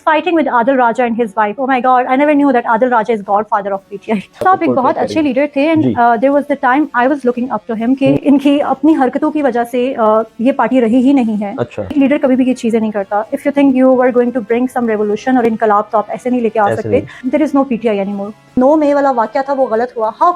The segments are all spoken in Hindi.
fighting with Adil Raja and his wife. Oh my God, I never knew that Adil Raja is godfather of PTI. तो आप एक बहुत अच्छे लीडर थे and there was the time I was looking up to him कि इनकी अपनी हरकतों की वजह से ये पार्टी रही ही नहीं है। अच्छा। लीडर कभी भी ये चीजें नहीं करता। If you think you were going to bring some revolution और इनकलाब तो आप ऐसे नहीं लेके आ सकते। There is no PTI anymore. 9 मई वाला वाकया था वो गलत हुआ। How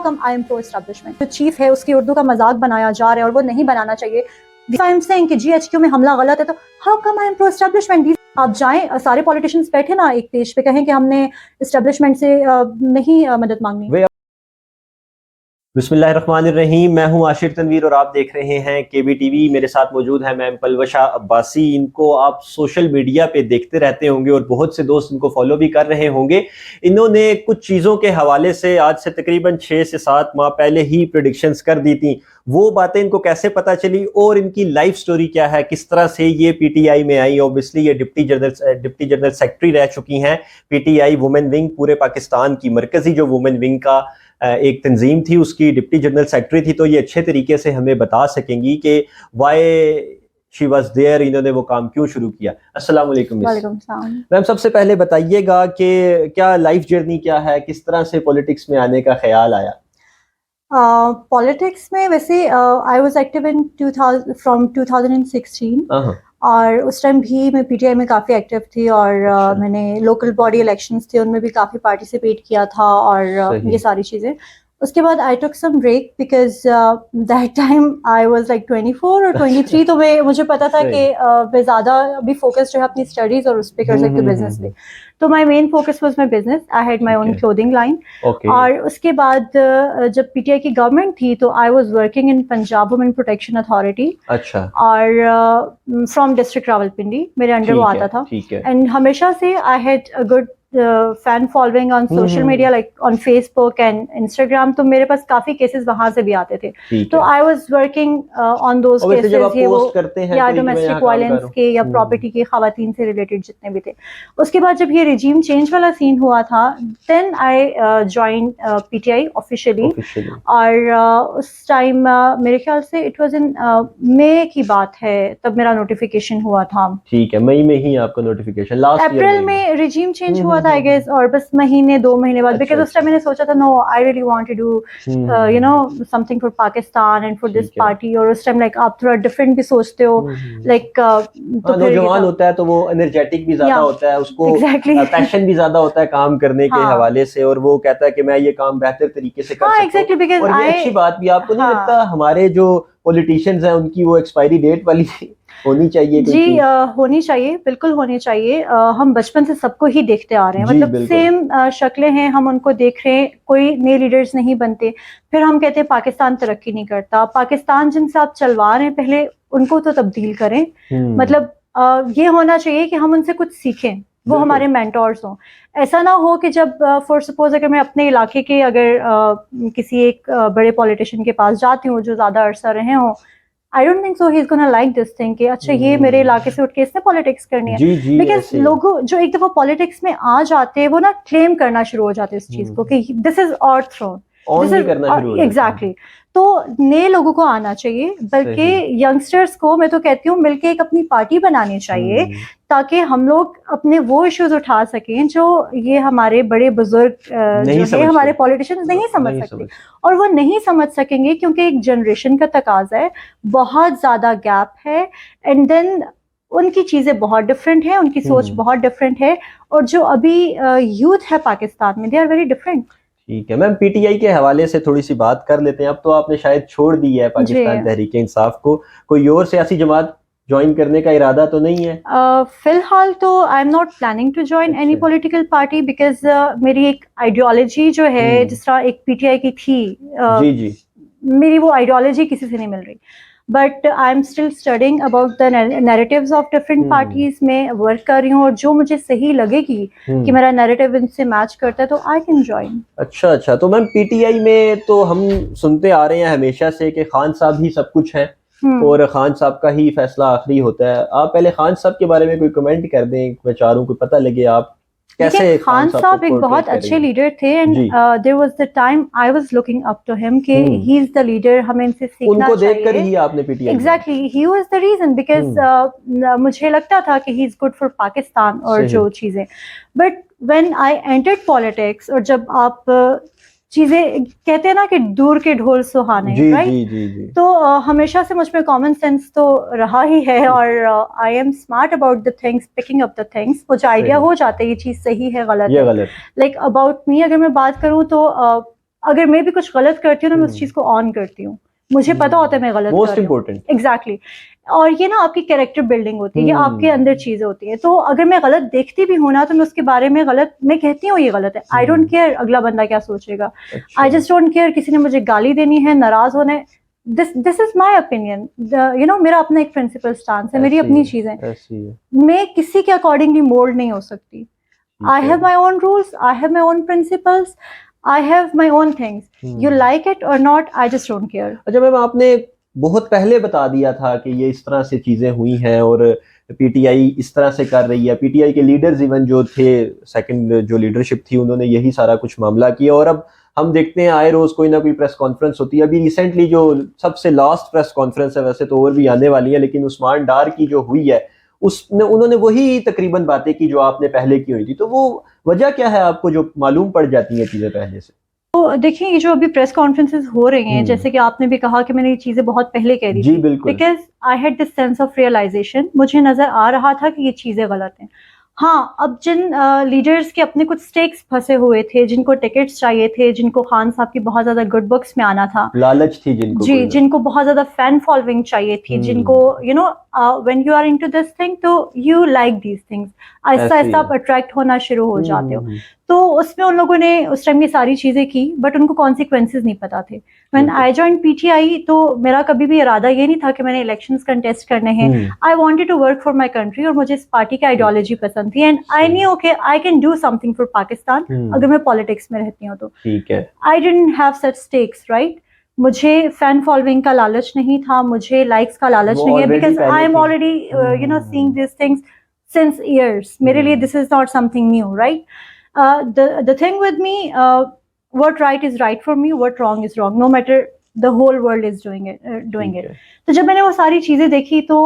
come I am pro establishment? जो चीफ है उसकी उर्दू का मजाक बनाया जा रहा है और वो नहीं बनाना चाहिए। If I am saying कि GHQ में हमला गलत है तो how come I am pro establishment? आप जाएं, सारे पॉलिटिशियंस बैठे ना एक पेज पे कहें कि हमने एस्टेब्लिशमेंट से नहीं मदद मांगनी। बिस्मिल्लाहिर्रहमानिर्रहीम, मैं हूं आशिर तनवीर और आप देख रहे हैं KBTV। मेरे साथ मौजूद है मैम पलवशा अब्बासी। इनको आप सोशल मीडिया पे देखते रहते होंगे और बहुत से दोस्त इनको फॉलो भी कर रहे होंगे। इन्होंने कुछ चीज़ों के हवाले से आज से तकरीबन 6 से 7 माह पहले ही प्रेडिक्शंस कर दी थी। वो बातें इनको कैसे पता चली और इनकी लाइफ स्टोरी क्या है, किस तरह से ये PTI में आई। ऑब्वियसली ये डिप्टी जनरल सेक्रेटरी रह चुकी हैं। PTI वुमेन विंग पूरे पाकिस्तान की मरकजी जो वुमेन विंग का एक तंजीम थी उसकी डिप्टी जनरल सेक्रेटरी थी। तो ये अच्छे तरीके से हमें बता सकेंगी कि वाई शी वाज देयर, इन्होंने वो काम क्यों शुरू किया। अस्सलाम वालेकुम मैम, सबसे पहले बताइएगा कि क्या लाइफ जर्नी क्या है, किस तरह से पॉलिटिक्स में आने का ख्याल आया। पॉलिटिक्स में वैसे आई वाज एक्टिव इन 2016 और उस टाइम भी मैं PTI में काफ़ी एक्टिव थी और मैंने लोकल बॉडी इलेक्शंस थे उनमें भी काफ़ी पार्टिसिपेट किया था और ये सारी चीज़ें। उसके बाद I took some break because that time I was like 24 और 23 तो मुझे पता था कि मैं ज़्यादा अभी फोकस जो है अपनी स्टडीज़ और उस पर कर सकती हूँ बिजनेस पे। तो my main focus was my business. I had my own clothing line. और उसके बाद जब PTI की गवर्नमेंट थी तो I was working in Punjab women protection authority. अच्छा। और फ्रॉम डिस्ट्रिक्ट रावलपिंडी मेरे अंडर वो आता था। एंड हमेशा से I had a good fan following on social media like on Facebook and Instagram. तो मेरे पास काफी केसेस वहां से भी आते थे। तो I was working on those cases, ये वो या डोमेस्टिक वायलेंस के या प्रॉपर्टी के खवातीन से रिलेटेड जितने भी थे। उसके बाद जब ये रिजीम चेंज वाला सीन हुआ था then I join PTI officially. और उस टाइम मेरे ख्याल से इट वाज इन मई की बात है तब मेरा नोटिफिकेशन हुआ था। ठीक है, मई में ही आपका नोटिफिकेशन। लास्ट अप्रैल में रिजीम चेंज हुआ था आई गेस, और बस महीने 2 महीने बाद। बिकॉज उस टाइम मैंने सोचा था no I really want to do you know something for Pakistan and for this party. और उस टाइम लाइक आप थोड़ा डिफरेंट भी सोचते हो लाइक तो नौजवान होता है तो वो एनर्जेटिक भी ज्यादा होता है, उसको पैशन भी ज्यादा होता है काम करने के हवाले से, और वो कहता है कि मैं ये काम बेहतर तरीके से कर सकता हूं। और ये अच्छी बात भी आपको नहीं लगता हमारे जो पॉलिटिशियंस हैं उनकी वो एक्सपायरी डेट वाली होनी चाहिए? जी होनी चाहिए, बिल्कुल होनी चाहिए। हम बचपन से सबको ही देखते आ रहे हैं, मतलब सेम शक्लें हैं, हम उनको देख रहे हैं। कोई नए लीडर्स नहीं बनते, फिर हम कहते हैं पाकिस्तान तरक्की नहीं करता। पाकिस्तान जिनसे आप चलवा रहे हैं पहले उनको तो तब्दील करें। मतलब ये होना चाहिए कि हम उनसे कुछ सीखें, वो हमारे मेंटोर्स हों। ऐसा ना हो कि जब फॉर सपोज अगर मैं अपने इलाके के अगर किसी एक बड़े पॉलिटिशियन के पास जाती हूँ जो ज्यादा अरसा रहे हों, I don't think so he's gonna like this thing कि अच्छा ये मेरे इलाके से उठ के इसने पॉलिटिक्स करनी है। बिकॉज लोगों जो एक दफा पॉलिटिक्स में आ जाते हैं वो ना क्लेम करना शुरू हो जाते हैं इस चीज को कि this is our throne, exactly. तो नए लोगों को आना चाहिए, बल्कि यंगस्टर्स को मैं तो कहती हूँ मिलके एक अपनी पार्टी बनानी चाहिए ताकि हम लोग अपने वो इश्यूज उठा सकें जो ये हमारे बड़े बुजुर्ग जो है हमारे पॉलिटिशियंस नहीं समझ सकते। और वो नहीं समझ सकेंगे क्योंकि एक जनरेशन का तकाजा है, बहुत ज्यादा गैप है। एंड देन उनकी चीजें बहुत डिफरेंट है, उनकी सोच बहुत डिफरेंट है, और जो अभी यूथ है पाकिस्तान में दे आर वेरी डिफरेंट। ठीक है मैम, PTI के हवाले से थोड़ी सी बात कर लेते हैं। अब तो आपने शायद छोड़ दी है पाकिस्तान तहरीक-ए-इंसाफ को, कोई और सियासी जमात ज्वाइन करने का इरादा तो नहीं है? फिलहाल तो I am not planning to join any political party because मेरी एक आइडियोलॉजी जो है जिस तरह एक PTI की थी, जी मेरी वो आइडियोलॉजी किसी से नहीं मिल रही। But I am still studying about the narratives of different parties में वर्क कर रही हूँ, और जो मुझे सही लगेगी कि मेरा नैरेटिव इनसे मैच करता है तो आई कैन ज्वाइन। अच्छा। तो मैम PTI में तो हम सुनते आ रहे हैं हमेशा से कि खान साहब ही सब कुछ है और खान साहब का ही फैसला आखिरी होता है। आप पहले खान साहब के बारे में कोई कमेंट कर दें, विचारों को पता लगे आप। कैसे देखिए खान साहब साहब को एक portray बहुत करेंगे? अच्छे लीडर थे एंड जी। There was the time I was looking up to him कि ही इज द लीडर, हमें इनसे सीखना उनको देखकर चाहिए। ही आपने PTI exactly he was the reason because मुझे लगता था कि he is good for Pakistan और सही। जो चीज़ें, but when I entered politics और जब आप चीज़ें कहते हैं ना कि दूर के ढोल सुहाने, जी राइट? जी जी जी। तो हमेशा से मुझ में कॉमन सेंस तो रहा ही है और I am smart about the things, picking up the things, मुझे आइडिया सही। हो जाता है ये चीज़ सही है गलत ये है। गलत है। लाइक अबाउट मी अगर मैं बात करूँ तो अगर मैं भी कुछ गलत करती हूँ ना, मैं उस चीज़ को ऑन करती हूँ, मुझे पता होता है मैं गलत कर मोस्ट रही हूँ। इम्पोर्टेंट। एग्जैक्टली। और ये ना आपकी कैरेक्टर बिल्डिंग होती है, ये आपके अंदर चीज़ें होती हैं। तो अगर मैं गलत देखती भी हूँ ना, तो मैं उसके बारे में गलत मैं कहती हूँ ये गलत है। आई डोंट केयर अगला बंदा क्या सोचेगा। आई जस्ट डोंट केयर किसी ने मुझे गाली देनी है, नाराज होना है, this is my opinion. You know मेरा अपना एक प्रिंसिपल स्टांस है, मेरी अपनी चीज़ें, ऐसी है। मैं किसी के अकॉर्डिंगली मोल्ड नहीं हो सकती। I have my own rules, I have my own principles, I have my own things. You like it और not, I just don't care. अच्छा मैम, आपने बहुत पहले बता दिया था कि ये इस तरह से चीजें हुई हैं और पीटीआई इस तरह से कर रही है। पीटीआई के लीडर्स इवन जो थे, सेकंड जो लीडरशिप थी, उन्होंने यही सारा कुछ मामला किया और अब हम देखते हैं आए रोज कोई ना कोई प्रेस कॉन्फ्रेंस होती है। अभी रिसेंटली जो सबसे लास्ट प्रेस कॉन्फ्रेंस है, वैसे तो और भी आने वाली है, लेकिन उस्मान डार की जो हुई है उसने उन्होंने वही तकरीबन बातें की जो आपने पहले की हुई थी। तो वो वजह क्या है आपको जो मालूम पड़ जाती हैं चीजें पहले से? तो देखिए ये जो अभी प्रेस कॉन्फ्रेंसेस हो रही हैं, जैसे कि आपने भी कहा कि मैंने ये चीज़ें बहुत पहले कह दी जी थी, बिल्कुल। Because I had this sense of realization, मुझे नज़र आ रहा था कि ये चीज़ें गलत हैं। हाँ, अब जिन लीडर्स के अपने कुछ स्टेक्स फंसे हुए थे, जिनको टिकट्स चाहिए थे, जिनको खान साहब की बहुत ज़्यादा गुड बुक्स में आना था, लालच थी जिनको, जी, कोई ना। जिनको बहुत ज़्यादा फैन फॉलोइंग चाहिए थी, जिनको you know when you are into this thing तो यू लाइक दीज थिंग्स, आहिस्ता ऐसे ही आहिस्ता आप है। अट्रैक्ट होना शुरू हो जाते हो। तो उसमें उन लोगों ने उस टाइम ये सारी चीज़ें की, बट उनको कॉन्सिक्वेंसेज नहीं पता थे। व्हेन आई जॉइन पीटीआई तो मेरा कभी भी इरादा ये नहीं था कि मैंने इलेक्शंस कंटेस्ट करने हैं। I wanted to work for my country और मुझे इस पार्टी की आइडियोलॉजी पसंद थी and I knew okay I can do something for Pakistan अगर मैं पॉलिटिक्स में रहती हूँ तो। ठीक है। I didn't have such stakes, right? मुझे फैन फॉलोइंग का लालच नहीं था, मुझे लाइक्स का लालच वो नहीं है, already बिकॉज आई पहले एम थी। Already you know seeing this things since years. मेरे लिए this is not something new, right? The thing with me, what right is right for me, what wrong is wrong, no matter the whole world is doing ठीक it. है। तो जब मैंने वो सारी चीजें देखी तो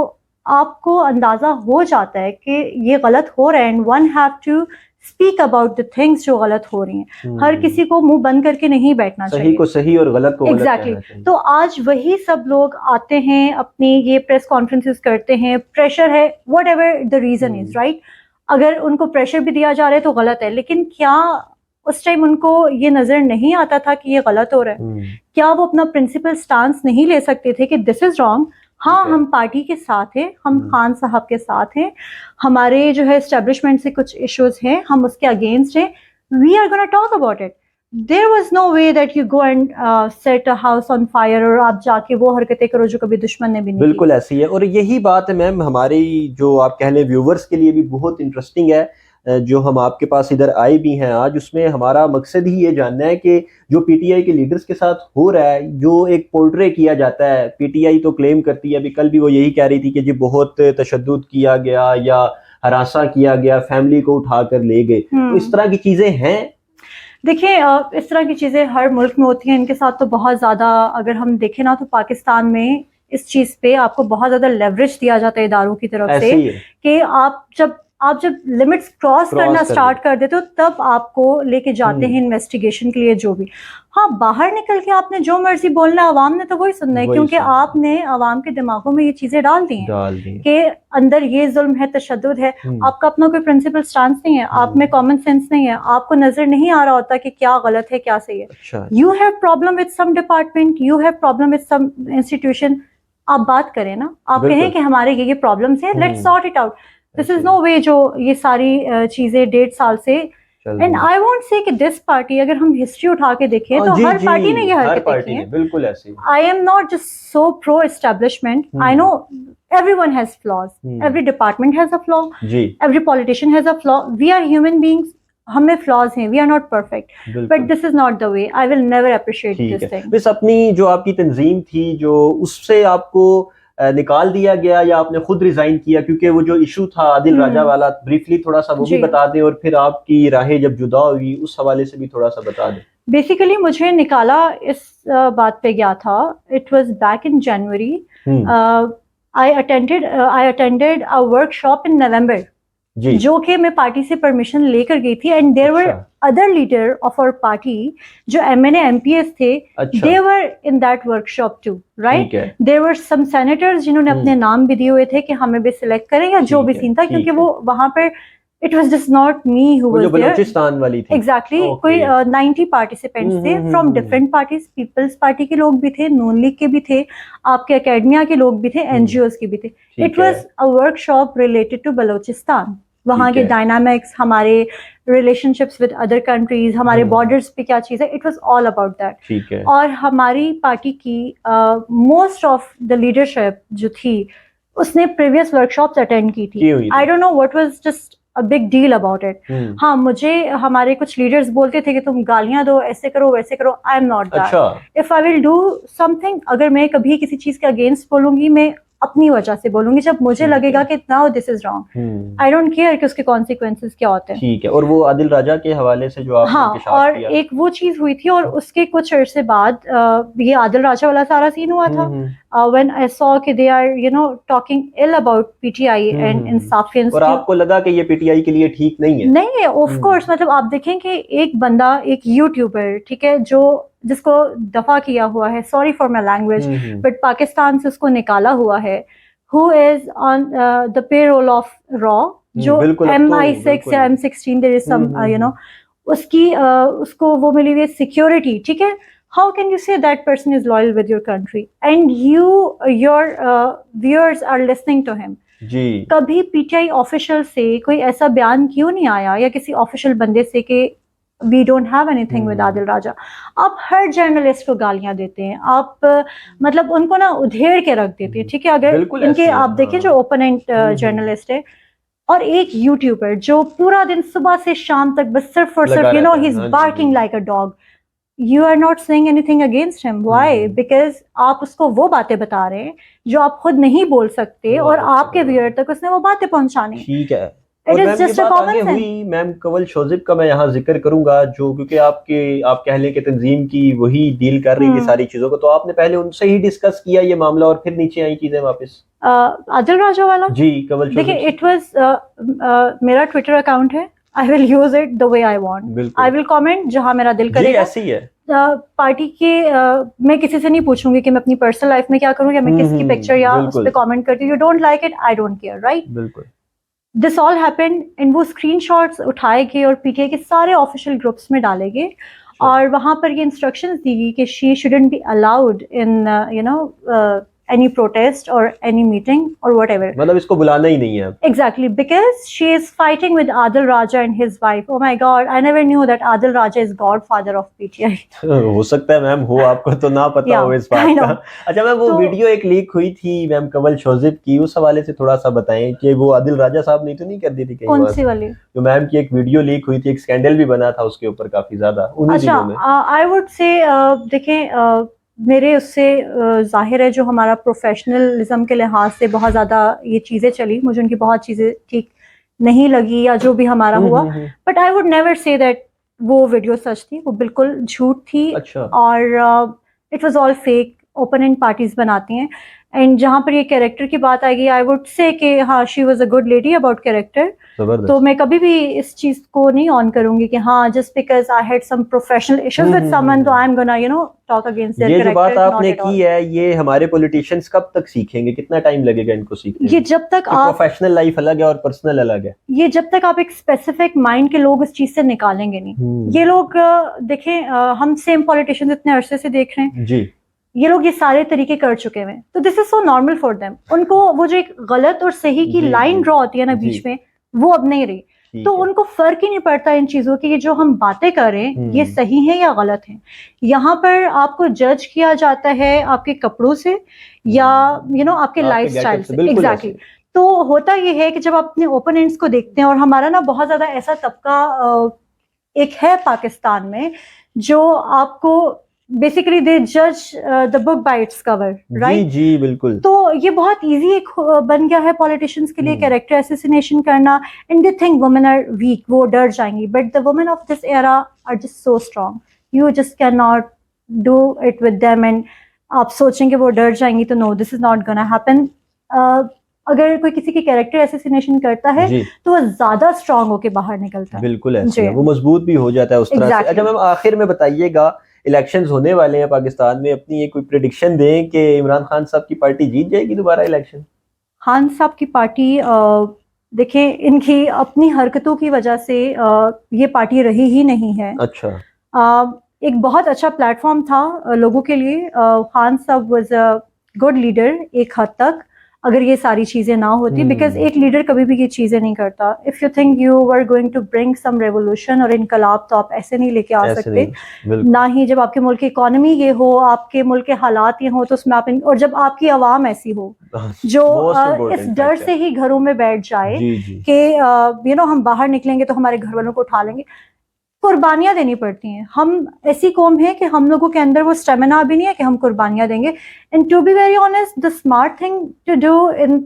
आपको अंदाजा हो जाता है कि ये गलत हो रहा है and one have to speak about the things जो गलत हो रही हैं। हर किसी को मुंह बंद करके नहीं बैठना सही चाहिए। को सही और गलत को गलत एग्जैक्टली कहना चाहिए। तो आज वही सब लोग आते हैं, अपनी ये प्रेस कॉन्फ्रेंसेस करते हैं, प्रेशर है, whatever the reason is, right? अगर उनको प्रेशर भी दिया जा रहा है तो गलत है, लेकिन क्या उस टाइम उनको ये नजर नहीं आता था कि ये गलत हो रहा है? क्या वो अपना प्रिंसिपल स्टांस नहीं ले सकते थे कि दिस इज रॉन्ग? हाँ, हम पार्टी के साथ हैं, हम खान साहब के साथ हैं, हमारे जो है एस्टेब्लिशमेंट से कुछ इश्यूज हैं, हम उसके अगेंस्ट हैं, we are gonna talk about it. There was no way that you go and set a house on fire और आप जाके वो हरकतें करो जो कभी दुश्मन ने भी नहीं की। बिल्कुल ऐसी है और यही बात है मैम हमारी जो आप कह लें व्यूवर्स के लिए भी बहुत इंटरेस्टिंग है। जो हम आपके पास इधर आए भी हैं आज, उसमें हमारा मकसद ही ये जानना है कि जो पीटीआई के लीडर्स के साथ हो रहा है, जो एक पोर्ट्रे किया जाता है, पीटीआई तो क्लेम करती है, अभी कल भी वो यही कह रही थी कि जी बहुत तशद्दुद किया गया या हरासा किया गया, फैमिली को उठा कर ले गए, तो इस तरह की चीजें हैं। देखिए इस तरह की चीज़ें हर मुल्क में होती हैं, इनके साथ तो बहुत ज़्यादा अगर हम देखें ना तो पाकिस्तान में इस चीज़ पे आपको बहुत ज़्यादा लेवरेज दिया जाता है इदारों की तरफ से कि आप जब लिमिट्स क्रॉस करना स्टार्ट कर देते हो तब आपको लेके जाते हैं इन्वेस्टिगेशन के लिए जो भी। हाँ, बाहर निकल के आपने जो मर्जी बोलना, आवाम ने तो वही सुनना है, क्योंकि आपने आवाम के दिमागों में ये चीज़ें डाल दी हैं कि अंदर ये जुल्म है, तशद्दुद है। आपका अपना कोई प्रिंसिपल स्टांस नहीं है, आप में कॉमन सेंस नहीं है, आपको नजर नहीं आ रहा होता कि क्या गलत है क्या सही है। You have problem with some department, you have problem with some institution, आप बात करें ना, आप कहें कि हमारे ये प्रॉब्लम्स हैं, let's sort it out. This is no way जो ये सारी चीजें 1.5 साल से। एंड आई वोंट से कि दिस पार्टी, अगर हम हिस्ट्री उठा के देखें तो हर पार्टी ने ये हरकतें की हैं। बिल्कुल ऐसी। आई am not just so pro establishment, I know everyone has flaws, every department has a flaw, every politician has a flaw, we are human beings, हमें flaws हैं, we are not perfect, but this is not the way, I will never appreciate this thing। बस अपनी जो आपकी तंजीम थी जो उससे आपको निकाल दिया गया या आपने खुद रिजाइन किया? क्योंकि वो जो इशू था आदिल राजा वाला, ब्रीफली थोड़ा सा वो भी जी। बता दें, और फिर आपकी राहें जब जुदा हुई उस हवाले से भी थोड़ा सा बता दें। बेसिकली मुझे निकाला इस बात पे गया था, it was back in January. I attended a workshop in November, जी। जो कि मैं पार्टी से परमिशन लेकर गई थी, and there were other leader of our party जो एमएनए एमपीएस थे, they were in that workshop too, right. There were some senators जिन्होंने अपने नाम भी दिए हुए थे कि हमें भी सिलेक्ट करें या जो भी सीन था, क्योंकि वो वहां पर it was just not me who was there, Balochistan वाली थी। एग्जैक्टली। कोई 90 पार्टिसिपेंट्स थे from different parties, Peoples Party के लोग भी थे, नून लीग के भी थे, आपके एकेडमिया के लोग भी थे, एनजीओज के भी थे। It was a workshop related to Balochistan, वहाँ के डायनामिक्स, हमारे रिलेशनशिप्स विद अदर कंट्रीज, हमारे बॉर्डर्स पे क्या चीज़ है, it was all about that. ठीक है। और हमारी पार्टी की मोस्ट ऑफ द लीडरशिप जो थी उसने प्रीवियस वर्कशॉप्स अटेंड की थी। I don't know what was just a big deal about it. हाँ, मुझे हमारे कुछ लीडर्स बोलते थे कि तुम गालियां दो, ऐसे करो वैसे करो। आई am not that. If I will do something, अगर मैं कभी किसी चीज के अगेंस्ट बोलूंगी, मैं अपनी वजह से बोलूंगी, जब मुझे लगेगा कि now this is wrong. I don't care कि उसके कॉन्सिक्वेंसेस क्या होते हैं। ठीक है। और वो आदिल राजा के हवाले से जो आपने इंकशाफ और किया, एक वो चीज हुई थी, और उसके कुछ अरसे बाद ये आदिल राजा वाला सारा सीन हुआ था। व्हेन आई सॉ कि they are talking ill about PTI and Insafians, और आपको लगा कि ये पीटीआई के लिए ठीक नहीं है? नहीं है, ऑफ कोर्स। मतलब आप देखें कि एक बंदा, एक यूट्यूबर, ठीक है, जो जिसको दफा किया हुआ है, sorry for my language, but Pakistan से उसको निकाला हुआ है, who is on the payroll of raw, जो MI6 या M16, देयर इज सम उसकी उसको वो मिली हुई है सिक्योरिटी, ठीक है। How can you say that person is loyal with your country and your viewers are listening to him? जी। कभी पीटीआई ऑफिशियल से कोई ऐसा बयान क्यों नहीं आया, या किसी ऑफिशियल बंदे से कि we don't have anything with Adil Raja? आप हर जर्नलिस्ट को गालियां देते हैं, आप मतलब उनको ना उधेड़ के रख देते हैं, ठीक है। अगर इनके आप देखें जो ओपोनेंट जर्नलिस्ट है, और एक यूट्यूबर जो पूरा दिन सुबह से शाम तक बस सिर्फ और सिर्फ he is barking like a dog, you are not saying anything against him. Why? Because आप उसको वो बातें बता रहे हैं जो आप खुद नहीं बोल सकते, और आपके व्यूअर तक उसने वो बातें पहुंचानी। ठीक है। और मैम ये बात आगे हुई, मैम कंवल शोजिब का मैं यहाँ जिक्र करूंगा, जो क्योंकि आप कह लें कि तंजीम की वही डील कर रही है सारी चीजों को, तो आपने पहले उनसे ही डिस्कस किया ये मामला और फिर नीचे आई चीजें वापस? आदिल राजा वाला जी, कंवल शोजिब। देखिए, इट वाज मेरा ट्विटर अकाउंट है, I will use it the way I want. I will comment जहां मेरा दिल करेगा। ऐसी है पार्टी के मैं किसी से नहीं पूछूंगी कि मैं अपनी पर्सनल लाइफ में क्या करूँ, या मैं किसकी पिक्चर या उस पर कमेंट करती हूँ। You don't like it, I don't care, right? बिल्कुल। दिस ऑल हैपेंड, एंड वो स्क्रीनशॉट्स उठाए गए और पीटीआई के सारे ऑफिशियल ग्रुप्स में डाले गए, और वहां पर ये इंस्ट्रक्शंस दी गई कि she shouldn't be allowed in any protest or any meeting or whatever. मतलब इसको बुलाना ही नहीं है। Exactly, because she is fighting with Adil Raja and his wife. Oh my God, I never knew that Adil Raja is godfather of PTI. हो सकता है मैम हो, आपको तो ना पता हो इस बात का। अच्छा मैम, वो वीडियो एक लीक हुई थी मैम कंवल शोजिब की, उस हवाले से थोड़ा सा बताएं कि वो आदिल राजा साहब नहीं तो नहीं कर दी थी कहीं? कौन सी वाली? जो मैम की एक वीडियो लीक हुई थी, एक स्कैंडल भी बना था उसके ऊपर काफी ज्यादा उन्हीं दिनों में। आई वुड से देखें, मेरे उससे जाहिर है जो हमारा प्रोफेशनलिज्म के लिहाज से बहुत ज़्यादा ये चीज़ें चली, मुझे उनकी बहुत चीज़ें ठीक नहीं लगी, या जो भी हमारा हुआ, but I would never say that वो वीडियो सच थी। वो बिल्कुल झूठ थी। अच्छा। और it was all fake, opponent parties बनाती हैं। एंड जहाँ पर ये कैरेक्टर की बात आएगी, आई वुड से कि हाँ, she was a good lady about character. तो मैं कभी भी इस चीज को नहीं ऑन करूंगी कि हाँ, just because I had some professional issues with someone, तो I am gonna talk against their character. ये जो बात आपने की है, ये हमारे पॉलिटिशियंस कब तक सीखेंगे? कितना टाइम लगेगा इनको सीखने? ये जब तक आप, प्रोफेशनल लाइफ अलग है और पर्सनल अलग है, ये जब तक आप एक स्पेसिफिक माइंड के लोग इस चीज से निकालेंगे नहीं। ये लोग देखें, हम सेम पॉलिटिशियंस इतने अरसे से देख रहे हैं जी, ये लोग ये सारे तरीके कर चुके हैं, तो this is so normal for them. उनको वो जो एक गलत और सही की लाइन ड्रॉ होती है ना बीच में, वो अब नहीं रही। तो उनको फर्क ही नहीं पड़ता इन चीजों की, ये जो हम बातें कर रहे हैं ये सही है या गलत है। यहाँ पर आपको जज किया जाता है आपके कपड़ों से या आपके लाइफस्टाइल से। एग्जैक्टली। तो होता ये है कि जब आप अपने ओपोनेंट्स को देखते हैं, और हमारा ना बहुत ज्यादा ऐसा तबका एक है पाकिस्तान में जो आपको बेसिकली दे जज the book by its cover, right? जी बिल्कुल। तो ये बहुत इजी एक बन गया है पॉलिटिशियंस के लिए कैरेक्टर असैसिनेशन करना, and they think women are weak, वो डर जाएंगी, but the women of this era are just so strong, you just can not do it with them, and आप सोचेंगे वो डर जाएंगी, तो no, this is not gonna happen. अगर कोई किसी की कैरेक्टर असैसिनेशन करता है तो वो ज्यादा स्ट्रांग होके बाहर निकलता है। बिल्कुल ऐसे वो मजबूत भी हो जाता है उस तरह से। अच्छा मैम, आखिर में बताइएगा, इलेक्शंस होने वाले हैं पाकिस्तान में, अपनी एक कोई प्रेडिक्शन दें कि इमरान खान साहब की पार्टी जीत जाएगी दोबारा इलेक्शन? खान साहब की पार्टी, देखें, इनकी अपनी हरकतों की वजह से ये पार्टी रही ही नहीं है। अच्छा। एक बहुत अच्छा प्लेटफॉर्म था लोगों के लिए। खान साहब वाज अ गुड लीडर एक हद तक, अगर ये सारी चीजें ना होती, बिकॉज एक लीडर कभी भी ये चीजें नहीं करता। If you think you were going to bring some revolution और इनकलाब, तो आप ऐसे नहीं लेके आ सकते। ना ही जब आपके मुल्क की इकोनॉमी ये हो, आपके मुल्क के हालात ये हो, तो उसमें आप और जब आपकी आवाम ऐसी हो जो इस डर से ही घरों में बैठ जाए कि यू नो हम बाहर निकलेंगे तो हमारे घर वालों को उठा लेंगे, कुर्बानियां देनी पड़ती हैं। हम ऐसी कौम है कि हम लोगों के अंदर वो स्टेमिना भी नहीं है कि हम कुर्बानियां देंगे। And to be very honest, the smart thing to do in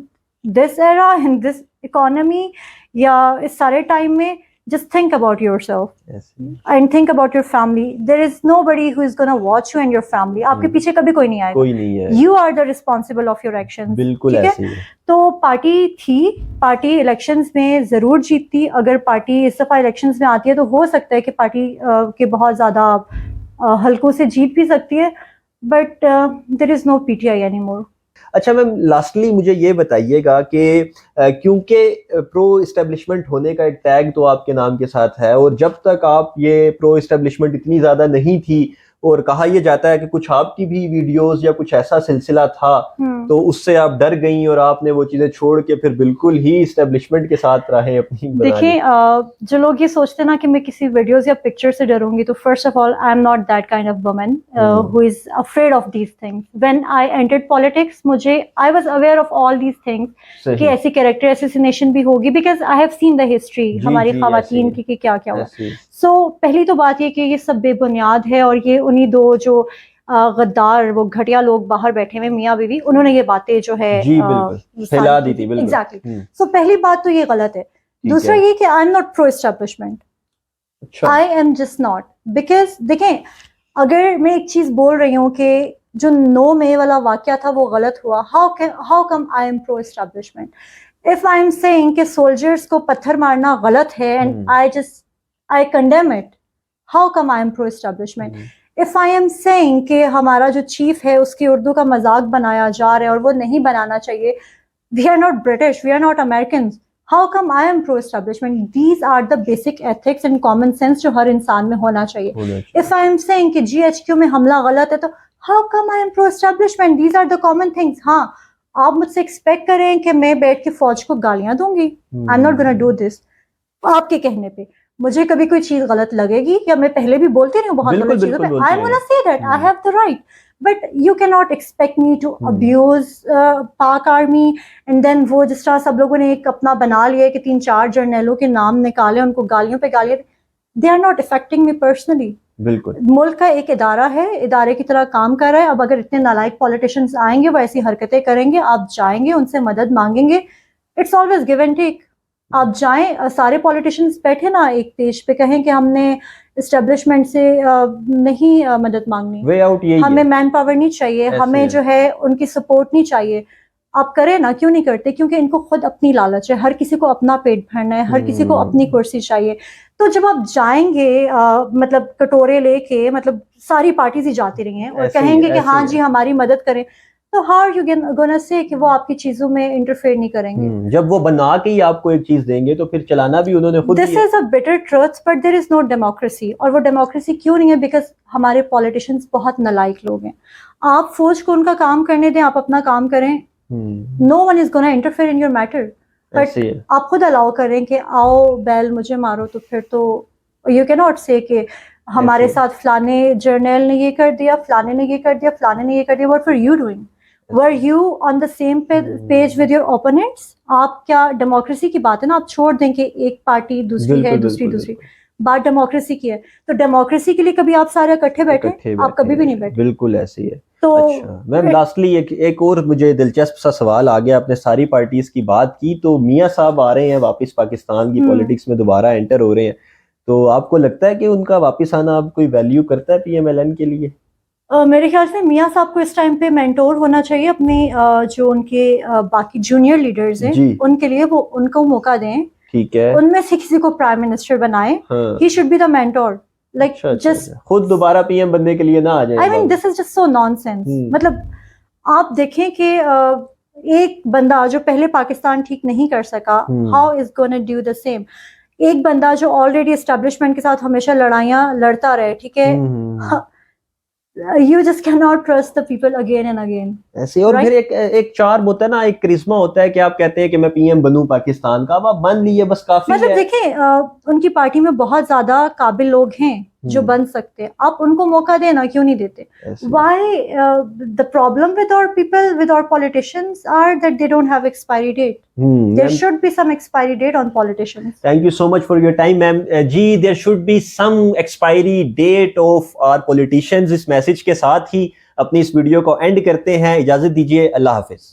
this era, in this economy, या इस सारे टाइम में, just think about yourself and think about your family. There is nobody who is going to watch you and your family. आपके पीछे कभी कोई नहीं आएगा, कोई नहीं है। You are the responsible of your actions. बिल्कुल ऐसे ही है। तो पार्टी थी, पार्टी इलेक्शंस में जरूर जीतती। अगर पार्टी इस दफा इलेक्शंस में आती है तो हो सकता है कि पार्टी के बहुत ज्यादा हल्कों से जीत भी सकती है, but there is no PTI anymore. अच्छा मैम, लास्टली मुझे ये बताइएगा कि क्योंकि प्रो इस्टेब्लिशमेंट होने का एक टैग तो आपके नाम के साथ है, और जब तक आप ये प्रो इस्टेब्लिशमेंट इतनी ज़्यादा नहीं थी, और कहा यह जाता है कि कुछ आपकी भी वीडियोस या कुछ ऐसा सिलसिला था, तो उससे आप डर गई और आपने वो चीजें छोड़ के फिर बिल्कुल ही इस्टेब्लिशमेंट के साथ रहे अपनी। देखिए, जो लोग ये सोचते हैं ना कि मैं किसी वीडियोस या पिक्चर से डरूंगी, तो first of all I am not that kind of woman who is afraid of these things. When I entered politics, मुझे I was aware of all these things कि ऐसी कैरेक्टर असैसिनेशन भी होगी, because I have seen the history हमारी खवातीन की कि क्या क्या हुआ। सो पहली तो बात ये कि ये सब बेबुनियाद है, और ये उन्हीं दो जो गद्दार, वो घटिया लोग बाहर बैठे हुए मियाँ बीवी, उन्होंने ये बातें जो है फैला दी थी। एग्जैक्टली। सो पहली बात तो ये गलत है। दूसरा ये कि आई am not pro establishment, I am just not, because देखें, अगर मैं एक चीज बोल रही हूँ कि जो 9 मई वाला वाकया था वो गलत हुआ, how come I am pro establishment? If I am saying कि सोल्जर्स को पत्थर मारना गलत है and I condemn it, how come I am pro establishment? If I am saying कि हमारा जो चीफ है उसकी उर्दू का मजाक बनाया जा रहा है और वो नहीं बनाना चाहिए, we are not British, we are not American, how come I am pro establishment? These are the basic ethics and common sense जो हर इंसान में होना चाहिए। इफ आई एम सेइंग कि GHQ में हमला गलत है, तो how come I am pro establishment? These are the common things. हाँ, आप मुझसे एक्सपेक्ट करें कि मैं बैठ के फौज को गालियां दूंगी, आई am not gonna do this. आपके कहने पे मुझे कभी कोई चीज गलत लगेगी, या मैं पहले भी बोलती रही हूँ बहुत गलत चीजों पे, I am gonna say that, I have the right, but you can not expect me to abuse Pak army. And then वो जिस तरह सब लोगों ने एक अपना बना लिया कि 3-4 जर्नैलों के नाम निकाले, उनको गालियों पे गालियां, they are not affecting me personally. बिल्कुल, मुल्क का एक इदारा है, इदारे की तरह काम कर रहा है। अब अगर इतने नालायक पॉलिटिशियंस आएंगे, वो ऐसी हरकतें करेंगे, आप जाएंगे उनसे मदद मांगेंगे, it's always give and take. आप जाएं, सारे पॉलिटिशियंस बैठे ना एक पेज पे, कहें कि हमने एस्टेब्लिशमेंट से नहीं मदद मांगनी, वे आउट यही हमें मैन पावर नहीं चाहिए, हमें जो है उनकी सपोर्ट नहीं चाहिए। आप करें ना, क्यों नहीं करते? क्योंकि इनको खुद अपनी लालच है, हर किसी को अपना पेट भरना है, हर किसी को अपनी कुर्सी चाहिए। तो जब आप जाएंगे मतलब कटोरे लेके, मतलब सारी पार्टीज ही जाती रही हैं और कहेंगे कि हाँ जी हमारी मदद करें, तो how are you gonna say कि वो आपकी चीजों में इंटरफेयर नहीं करेंगे? जब वो बना के ही आपको एक चीज देंगे तो फिर चलाना भी उन्होंने खुद। This is a bitter truth, but there is no democracy. और वो डेमोक्रेसी क्यों नहीं है? बिकॉज हमारे पॉलिटिशियंस बहुत नालायक लोग हैं। आप फौज को उनका काम करने दें, आप अपना काम करें, no one is gonna interfere in your matter. But आप खुद अलाउ करें कि आओ बैल मुझे मारो, तो फिर तो यू कैन नॉट से कि हमारे साथ फलाने जर्नल ने ये कर दिया, फलाने ने ये कर दिया, फलाने ने ये कर दिया। What were you doing? Were you on the same page with your opponents? आप क्या, डेमोक्रेसी की बात है ना, आप छोड़ दें कि एक पार्टी दूसरी है, दूसरी। बात डेमोक्रेसी की है, तो डेमोक्रेसी के लिए कभी आप सारे इकट्ठे बैठे? आप कभी भी नहीं बैठे। बिल्कुल ऐसे ही है। तो अच्छा मैम, लास्टली एक और मुझे दिलचस्प सा सवाल आ गया। आपने सारी पार्टीज की बात की, तो मियां साहब आ रहे हैं वापस पाकिस्तान की पॉलिटिक्स में, दोबारा एंटर हो रहे हैं, तो आपको लगता है कि उनका वापस आना अब कोई वैल्यू करता है पीएमएलएन के लिए? मेरे ख्याल से मियां साहब को इस टाइम पे मेंटोर होना चाहिए अपने जो उनके बाकी जूनियर लीडर्स हैं जी। उनके लिए, वो उनको मौका दें, ठीक है। उनमें से किसी को प्राइम मिनिस्टर बनाए। हाँ। He should be the mentor, like just खुद दोबारा पीएम बनने के लिए ना आ जाए। I mean this is just so nonsense. मतलब आप देखें कि एक बंदा जो पहले पाकिस्तान ठीक नहीं कर सका, how is gonna do the same. एक बंदा जो ऑलरेडी एस्टेब्लिशमेंट के साथ हमेशा लड़ाइयां लड़ता रहे, ठीक है, you just cannot trust the people again and again ऐसे। और फिर एक चार्म होता है ना, एक करिश्मा होता है कि आप कहते हैं कि मैं पीएम बनूं पाकिस्तान का, अब आप बन लिए बस काफी है। मतलब देखें उनकी पार्टी में बहुत ज्यादा काबिल लोग हैं जो बन सकते हैं, आप उनको मौका देना, क्यों नहीं देते? Why the problem with our people, with our politicians are that they don't have expiry date. There should be some expiry date on politicians. Thank you so much for your time, ma'am. जी, there should be some expiry date of our politicians. इस मैसेज के साथ ही अपनी इस वीडियो को एंड करते हैं। इजाजत दीजिए, अल्लाह हाफिज।